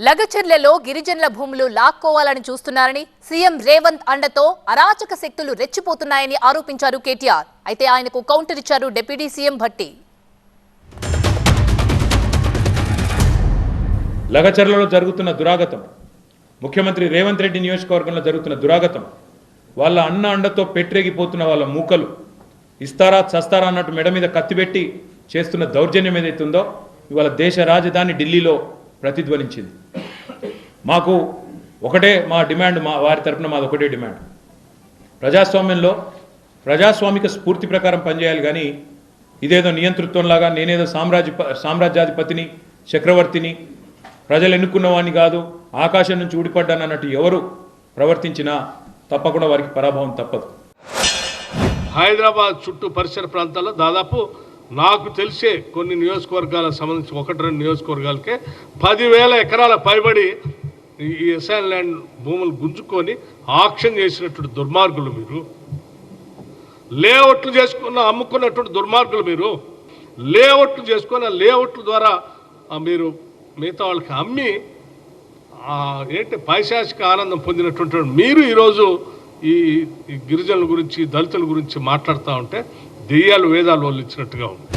లగచర్లలో గిరిజనుల భూములు లాక్కోవాలని చూస్తున్నారని సీఎం రేవంత్ అండతో అరాచక శక్తులు రెచ్చిపోతున్నాయని ఆరోపించారు కేటీఆర్. అయితే ఆయనకు కౌంటర్ ఇచ్చారు డిప్యూటీ సీఎం భట్టి. లగచర్లలో జరుగుతున్న దురాగతం, ముఖ్యమంత్రి రేవంత్ రెడ్డి నియోజకవర్గంలో జరుగుతున్న దురాగతం, వాళ్ళ అన్న అండతో పెట్టరేగిపోతున్న వాళ్ళ మూకలు ఇస్తారా చస్తారా అన్నట్టు మెడ మీద కత్తిపెట్టి చేస్తున్న దౌర్జన్యం ఏదైతే ఉందో ఇవాళ దేశ రాజధాని ఢిల్లీలో ప్రతిధ్వనించింది. మాకు ఒకటే మా డిమాండ్, వారి తరఫున మాది ఒకటే డిమాండ్. ప్రజాస్వామ్యంలో ప్రజాస్వామిక స్ఫూర్తి ప్రకారం పనిచేయాలి, కానీ ఇదేదో నియంతృత్వంలాగా నేనేదో సామ్రాజ్యాధిపతిని చక్రవర్తిని ప్రజలు ఎన్నుకున్న వాడిని కాదు, ఆకాశం నుంచి ఊడిపడ్డాను అన్నట్టు ఎవరు ప్రవర్తించినా తప్పకుండా వారికి పరాభవం తప్పదు. హైదరాబాద్ చుట్టూ పరిసర ప్రాంతాల్లో దాదాపు నాకు తెలిసే కొన్ని నియోజకవర్గాలకు సంబంధించి 1-2 నియోజకవర్గాలకే 10,000 ఎకరాల పైబడి ఈ ఎస్ఐన్ ల్యాండ్ భూములు గుంజుకొని ఆక్షన్ చేసినటువంటి దుర్మార్గులు మీరు, లేఅవుట్లు చేసుకున్న అమ్ముకున్నటువంటి దుర్మార్గులు మీరు, లేఅవుట్లు చేసుకున్న లేఅవుట్ల ద్వారా మీరు మిగతా వాళ్ళకి అమ్మి పైశాచిక ఆనందం పొందినటువంటి మీరు ఈరోజు ఈ గిరిజనుల గురించి దళితుల గురించి మాట్లాడుతూ ఉంటే దెయ్యాలు వేదాలు వాళ్ళు ఇచ్చినట్టుగా ఉంది.